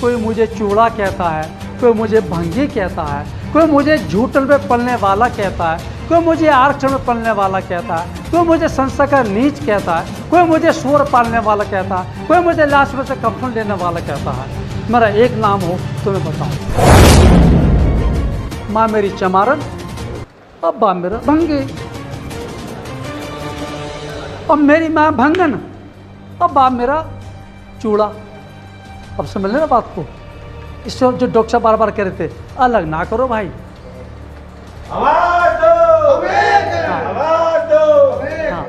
कोई मुझे चूड़ा कहता है, कोई मुझे भंगी कहता है, कोई मुझे झूठन पे पलने वाला कहता है, कोई मुझे आरक्षण में पलने वाला कहता है, कोई मुझे संस्कार नीच कहता है, कोई मुझे शोर पालने वाला कहता है, कोई मुझे लाश में से कफन लेने वाला कहता है। मेरा एक नाम हो तो मैं बताऊँ। माँ मेरी चमारन, अब्बा मेरा भंगी। अब मेरी माँ भंगन, अब बाप मेरा चूड़ा। अब समझ लेना बात को। इससे जो डॉक्टर साहब बार बार कह रहे थे अलग ना करो भाई। आवाज दो, आवाज दो। हाँ।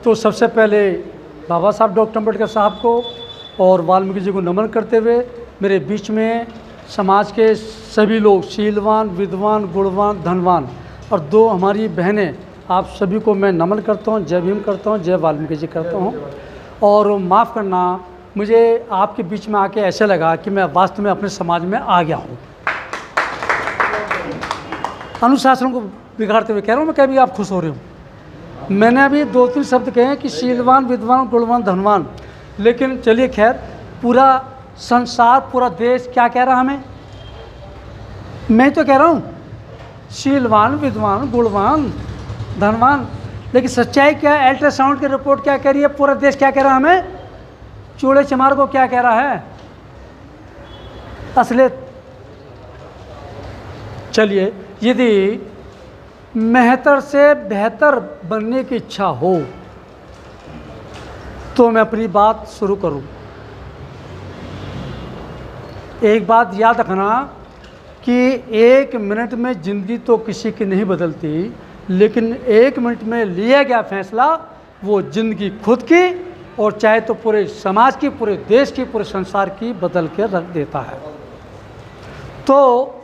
तो सबसे पहले बाबा साहब डॉक्टर अम्बेडकर साहब को और वाल्मीकि जी को नमन करते हुए मेरे बीच में समाज के सभी लोग, शीलवान, विद्वान, गुणवान, धनवान और दो हमारी बहनें, आप सभी को मैं नमन करता हूँ, जय भीम करता हूँ, जय वाल्मीकि जी करता हूँ। और माफ़ करना, मुझे आपके बीच में आके ऐसे लगा कि मैं वास्तव में अपने समाज में आ गया हूँ। अनुशासन को बिगाड़ते हुए कह रहा हूँ मैं, कभी आप खुश हो रहे हो। मैंने अभी 2-3 शब्द कहे हैं कि शीलवान, विद्वान, गुणवान, धनवान, लेकिन चलिए खैर, पूरा संसार, पूरा देश क्या कह रहा हमें? मैं तो कह रहा हूँ शीलवान, विद्वान, गुणवान, धनवान, लेकिन सच्चाई क्या है? अल्ट्रासाउंड की रिपोर्ट क्या कह रही है? पूरा देश क्या कह रहा है हमें? चूड़े चमार को क्या कह रहा है? असलियत। चलिए, यदि मेहतर से बेहतर बनने की इच्छा हो तो मैं अपनी बात शुरू करूं। एक बात याद रखना कि 1 मिनट में ज़िंदगी तो किसी की नहीं बदलती, लेकिन 1 मिनट में लिया गया फैसला वो ज़िंदगी खुद की और चाहे तो पूरे समाज की, पूरे देश की, पूरे संसार की बदल के रख देता है। तो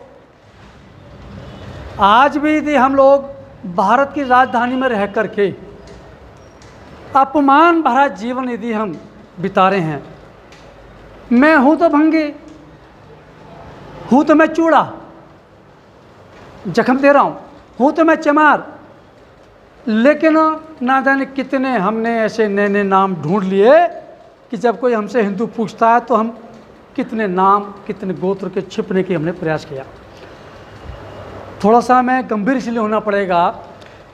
आज भी यदि हम लोग भारत की राजधानी में रह कर के अपमान भरा जीवन यदि हम बिता रहे हैं, मैं हूँ तो भंगी, हूँ तो मैं चूड़ा, जख्म दे रहा हूँ तो मैं चमार, लेकिन ना जाने कितने हमने ऐसे नए नए नाम ढूंढ लिए कि जब कोई हमसे हिंदू पूछता है तो हम कितने नाम, कितने गोत्र के छिपने की हमने प्रयास किया। थोड़ा सा मैं गंभीर इसलिए होना पड़ेगा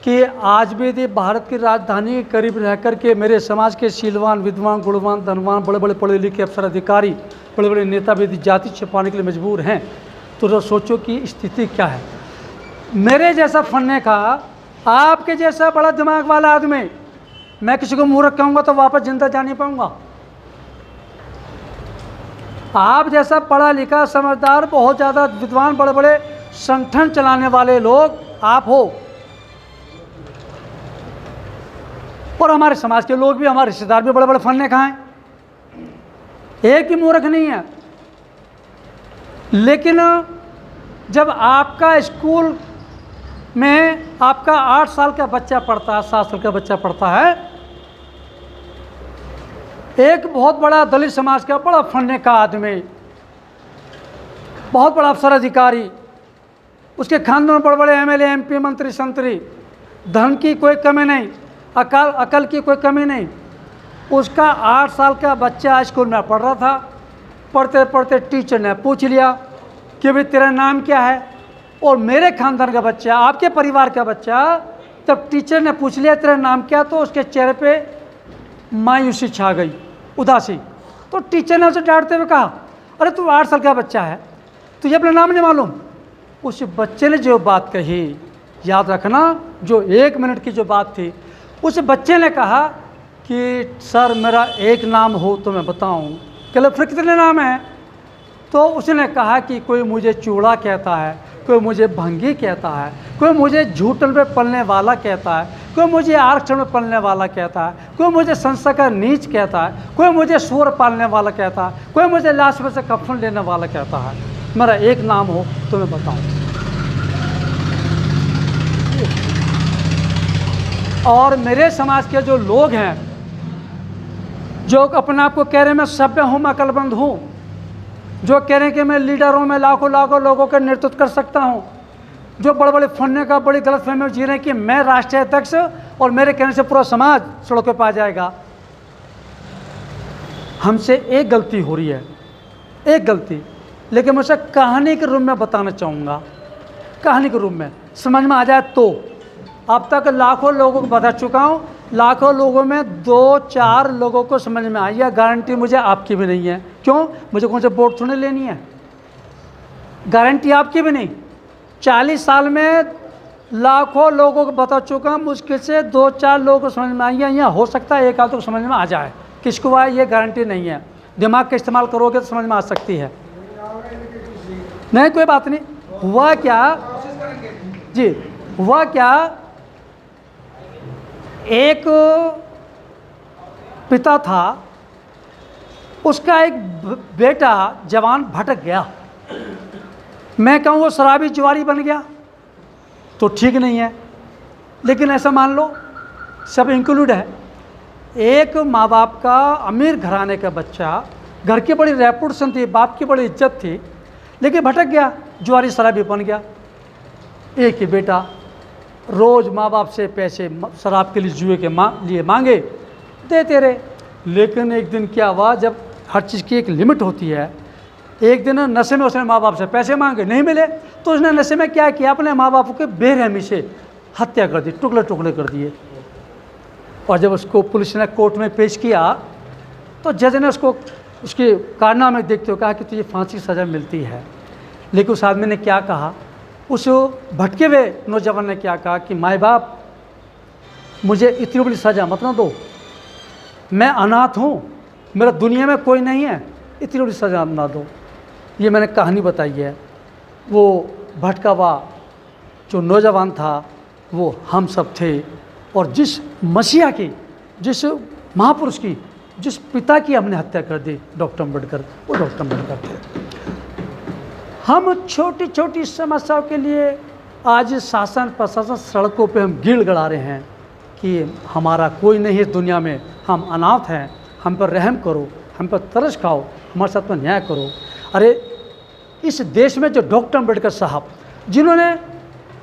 कि आज भी यदि भारत की राजधानी के करीब रह कर के मेरे समाज के शीलवान, विद्वान, गुणवान, धनवान, बड़े बड़े पढ़े लिखे अफसर, अधिकारी, बड़े बड़े नेता भी यदि जाति छिपाने के लिए मजबूर हैं तो सोचो कि स्थिति क्या है। मेरे जैसा फन्ने का, आपके जैसा बड़ा दिमाग वाला आदमी, मैं किसी को मूर्ख कहूँगा तो वापस जिंदा जा नहीं पाऊँगा। आप जैसा पढ़ा लिखा, समझदार, बहुत ज़्यादा विद्वान, बड़े बड़े संगठन चलाने वाले लोग आप हो, और हमारे समाज के लोग भी, हमारे रिश्तेदार भी बड़े बड़े फन्ने खाएं, एक ही मूर्ख नहीं है। लेकिन जब आपका स्कूल में आपका 8 साल का बच्चा पढ़ता है, 7 साल का बच्चा पढ़ता है, एक बहुत बड़ा दलित समाज का बड़ा फन्ने का आदमी, बहुत बड़ा अफसर अधिकारी, उसके खानदान में बड़े बड़े एमएलए, एमपी, मंत्री, संतरी, धन की कोई कमी नहीं, अकल की कोई कमी नहीं। उसका 8 साल का बच्चा स्कूल में पढ़ रहा था, पढ़ते पढ़ते टीचर ने पूछ लिया कि भाई तेरा नाम क्या है? और मेरे खानदान का बच्चा, आपके परिवार का बच्चा, जब टीचर ने पूछ लिया तेरा नाम क्या, तो उसके चेहरे पे मायूसी छा गई, उदासी। तो टीचर ने उसे डांटते हुए कहा, अरे तू 8 साल का बच्चा है, तुझे अपना नाम नहीं मालूम? उस बच्चे ने जो बात कही, याद रखना, जो 1 मिनट की जो बात थी, उस बच्चे ने कहा कि सर मेरा एक नाम हो तो मैं बताऊं। कहले फिर कितने नाम हैं? तो उसने कहा कि कोई मुझे चूड़ा कहता है, कोई मुझे भंगी कहता है, कोई मुझे झूठन पे पलने वाला कहता है, कोई मुझे आरक्षण में पलने वाला कहता है, कोई मुझे संस्कार नीच कहता है, कोई मुझे शोर पालने वाला कहता है, कोई मुझे लाश में से कफन लेने वाला कहता है। मेरा एक नाम हो तो मैं बताऊं। और मेरे समाज के जो लोग हैं, जो अपने आप को कह रहे हैं मैं सभ्य हूँ, मैं अकलमंद हूँ, जो कह रहे हैं कि मैं लीडर हूँ, मैं लाखों लाखों लोगों का नेतृत्व कर सकता हूँ, जो बड़े बड़े फन्ने का बड़ी गलतफहमी में जी रहे हैं कि मैं राष्ट्रीय अध्यक्ष और मेरे कहने से पूरा समाज सड़कों पर आ जाएगा। हमसे एक गलती हो रही है, एक गलती, लेकिन मैं उसे कहानी के रूप में बताना चाहूँगा, कहानी के रूप में समझ में आ जाए तो। अब तक लाखों लोगों को बता चुका हूँ, लाखों लोगों में 2-4 लोगों को समझ में आई है, गारंटी मुझे आपकी भी नहीं है। क्यों? मुझे कौन से वोट थोड़ी लेनी है, गारंटी आपकी भी नहीं। 40 साल में लाखों लोगों को बता चुका हूँ, मुश्किल से 2-4 लोगों को समझ में आई है, या हो सकता है एक आध को समझ में आ जाए, किसको आए ये गारंटी नहीं है। दिमाग का इस्तेमाल करोगे तो समझ में आ सकती है। नहीं कोई बात नहीं। हुआ क्या जी, हुआ क्या, एक पिता था, उसका एक बेटा जवान भटक गया। मैं कहूँ वो शराबी जुआरी बन गया तो ठीक नहीं है, लेकिन ऐसा मान लो सब इंक्लूड है। एक माँ बाप का, अमीर घराने का बच्चा, घर की बड़ी रेपुटेशन थी, बाप की बड़ी इज्जत थी, लेकिन भटक गया, जुआरी शराबी बन गया। एक ही बेटा, रोज़ माँ बाप से पैसे शराब के लिए, जुए के लिए मांगे, देते रहे। लेकिन एक दिन क्या हुआ, जब हर चीज़ की एक लिमिट होती है, एक दिन नशे में उसने माँ बाप से पैसे मांगे, नहीं मिले, तो उसने नशे में क्या किया, अपने माँ बाप के बेरहमी से हत्या कर दी, टुकड़े टुकड़े कर दिए। और जब उसको पुलिस ने कोर्ट में पेश किया तो जज ने उसको, उसके कारनामे देखते हुए कहा कि तुझे फांसी की सज़ा मिलती है। लेकिन उस आदमी ने क्या कहा, उस भटके हुए नौजवान ने क्या कहा कि माँ बाप मुझे इतनी बड़ी सज़ा मत ना दो, मैं अनाथ हूँ, मेरा दुनिया में कोई नहीं है, इतनी बड़ी सज़ा ना दो। ये मैंने कहानी बताई है। वो भटका हुआ जो नौजवान था वो हम सब थे, और जिस मसीहा की, जिस महापुरुष की, जिस पिता की हमने हत्या कर दी, डॉक्टर अम्बेडकर, वो डॉक्टर अम्बेडकर थे। हम छोटी छोटी समस्याओं के लिए आज शासन प्रशासन सड़कों पे हम गिड़ गड़ा रहे हैं कि हमारा कोई नहीं है दुनिया में, हम अनाथ हैं, हम पर रहम करो, हम पर तरस खाओ, हमारे साथ में न्याय करो। अरे इस देश में जो डॉक्टर अम्बेडकर साहब, जिन्होंने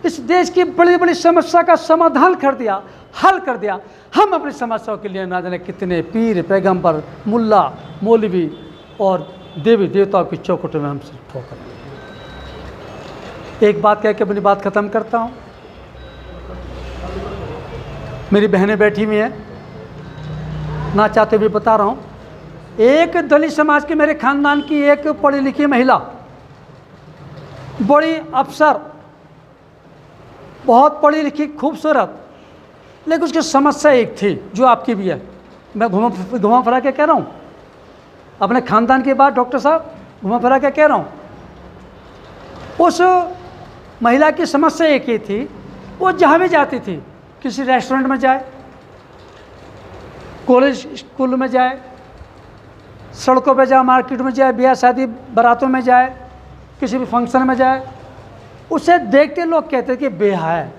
इस देश की बड़ी बड़ी समस्या का समाधान कर दिया, हल कर दिया, हम अपनी समस्याओं के लिए ना जाने कितने पीर, पैगंबर, मुल्ला, मौलवी और देवी देवताओं की चौखटों में हम सिर्फ ठोकर। एक बात कह के अपनी बात ख़त्म करता हूँ। मेरी बहनें बैठी हुई हैं, ना चाहते भी बता रहा हूँ। एक दलित समाज के, मेरे खानदान की एक पढ़ी लिखी महिला, बड़ी अफसर, बहुत पढ़ी लिखी, खूबसूरत, लेकिन उसकी समस्या एक थी जो आपकी भी है। मैं घुमा फिरा के कह रहा हूँ, अपने खानदान की बात डॉक्टर साहब घुमा फिरा के कह रहा हूँ। उस महिला की समस्या एक ही थी, वो जहाँ भी जाती थी, किसी रेस्टोरेंट में जाए, कॉलेज स्कूल में जाए, सड़कों पे जाए, मार्केट में जाए, ब्याह शादी बारातों में जाए, किसी भी फंक्शन में जाए, उसे देखते लोग कहते कि बेहया है,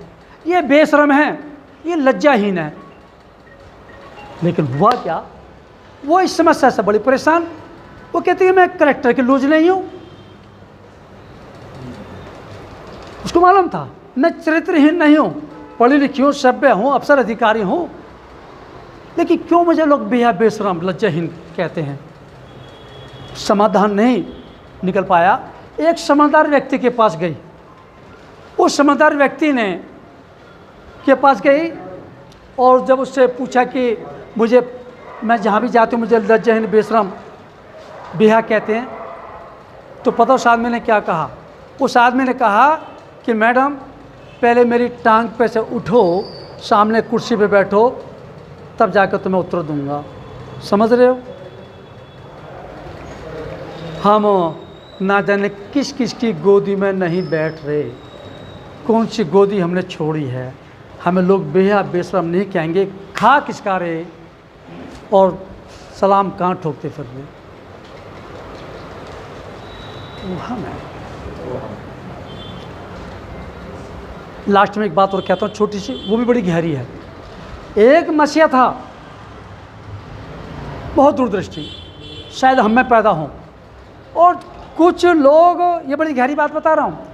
ये बेशरम है, ये लज्जाहीन है। लेकिन हुआ क्या, वो इस समस्या से बड़ी परेशान। वो कहती है मैं कलेक्टर की लूज नहीं हूँ, उसको मालूम था मैं चरित्रहीन नहीं हूँ, पढ़ी लिखी हूँ, सभ्य हूँ, अफसर अधिकारी हूँ, लेकिन क्यों मुझे लोग बेहया, बेशरम, लज्जाहीन कहते हैं। समाधान नहीं निकल पाया। एक समझदार व्यक्ति के पास गई, उस समझदार व्यक्ति ने के पास गई और जब उससे पूछा कि मुझे, मैं जहाँ भी जाती हूँ मुझे लज्जाहीन, बेशरम, बेहया कहते हैं, तो पता उस आदमी ने क्या कहा। उस आदमी ने कहा कि मैडम पहले मेरी टांग पे से उठो, सामने कुर्सी पे बैठो, तब जाकर तुम्हें उत्तर दूंगा। समझ रहे हो? हम ना जाने किस किस की गोदी में नहीं बैठ रहे, कौन सी गोदी हमने छोड़ी है। हमें लोग बेहया, बेशरम नहीं कहेंगे, खा किसका रहे और सलाम कहाँ ठोकते फिर रहे। वो हम है। लास्ट में एक बात और कहता हूँ छोटी सी, वो भी बड़ी गहरी है। एक मसीहा था, बहुत दूरदृष्टि, शायद हम में पैदा हों, और कुछ लोग, ये बड़ी गहरी बात बता रहा हूँ,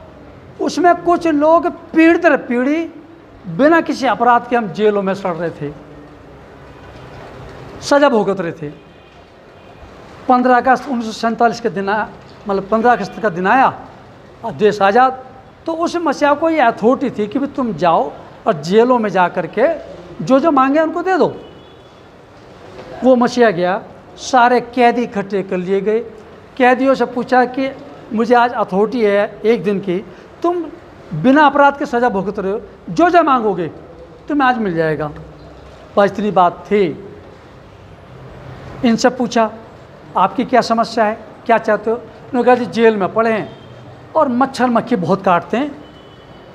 उसमें कुछ लोग पीढ़ी दर पीढ़ी बिना किसी अपराध के हम जेलों में सड़ रहे थे, सजा भुगत रहे थे। 15 अगस्त 1947 के दिन आया, मतलब 15 अगस्त का दिन आया और देश आज़ाद। तो उस मसीहा को ये अथॉरिटी थी कि भी तुम जाओ और जेलों में जा कर के जो जो मांगे उनको दे दो। वो मसीहा गया, सारे कैदी इकट्ठे कर लिए गए, कैदियों से पूछा कि मुझे आज अथॉरिटी है 1 दिन की, तुम बिना अपराध के सज़ा भुगत रहे हो, जो जो मांगोगे तुम्हें आज मिल जाएगा। बस इतनी बात थी। इनसे पूछा आपकी क्या समस्या है, क्या चाहते हो? उन्होंने कहा जी जेल में पड़े हैं और मच्छर मक्खी बहुत काटते हैं।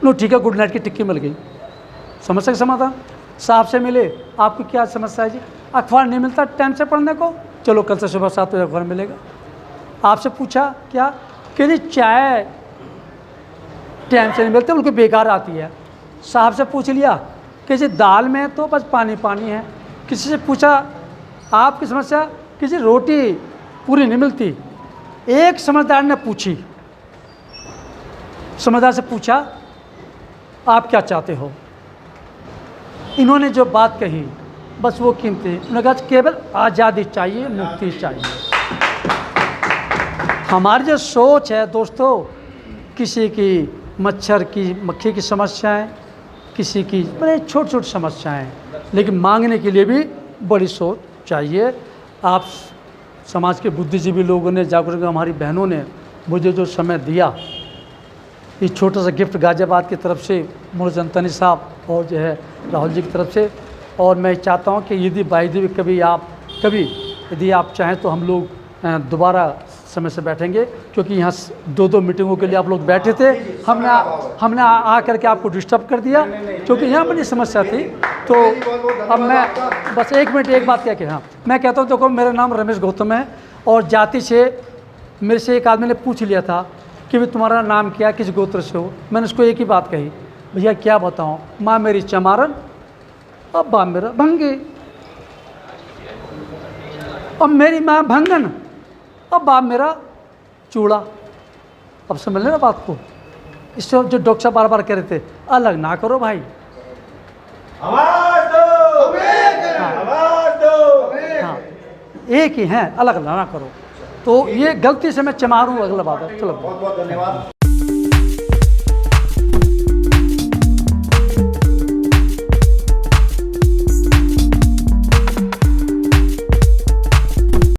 नो ठीक है, गुड नाइट की टिक्की मिल गई, समस्या का समाधान। साहब से मिले, आपकी क्या समस्या है जी? अखबार नहीं मिलता टाइम से पढ़ने को, चलो कल से सुबह 7 बजे अखबार मिलेगा। आपसे पूछा क्या कि जी चाय टाइम से नहीं मिलती, उनको बेकार आती है। साहब से पूछ लिया कि जी दाल में तो बस पानी पानी है। किसी से पूछा आपकी समस्या कि जी रोटी पूरी नहीं मिलती। एक समझदार ने पूछी, समझदार से पूछा आप क्या चाहते हो? इन्होंने जो बात कही बस वो कीमती, उन्होंने कहा केवल आज़ादी चाहिए, मुक्ति चाहिए। हमारी जो सोच है दोस्तों, किसी की मच्छर की मक्खी की समस्याएं, किसी की बड़े छोटी छोटी समस्याएं, लेकिन मांगने के लिए भी बड़ी सोच चाहिए। आप समाज के बुद्धिजीवी लोगों ने, जागरूक हमारी बहनों ने मुझे जो समय दिया, ये छोटा सा गिफ्ट गाजियाबाद की तरफ से मुर्ज अंतनी साहब और जो है राहुल जी की तरफ से। और मैं चाहता हूँ कि यदि बाई कभी यदि आप चाहें तो हम लोग दोबारा समय से बैठेंगे, क्योंकि यहाँ 2-2 मीटिंगों के लिए आप लोग बैठे थे। हमने आ करके आपको डिस्टर्ब कर दिया, क्योंकि यहाँ बड़ी समस्या थी। तो अब मैं बस 1 मिनट एक बात कह के, हाँ मैं कहता हूँ, देखो मेरा नाम रमेश गौतम है और जाति से मेरे से एक आदमी ने पूछ लिया था कि भाई तुम्हारा नाम क्या, किस गोत्र से हो? मैंने उसको एक ही बात कही, भैया क्या बताऊँ, माँ मेरी चमारन और बाप मेरा भंगी, और मेरी माँ भंगन और बाप मेरा चूड़ा। अब समझ लेना बात को। इससे जो डॉक्टर साहब बार बार कह रहे थे अलग ना करो भाई, आवाज दो, आवाज दो। हाँ एक ही हैं, अलग ना करो। तो ये गलती से मैं चमार हूँ, अगला बात है। चलो बहुत बहुत धन्यवाद।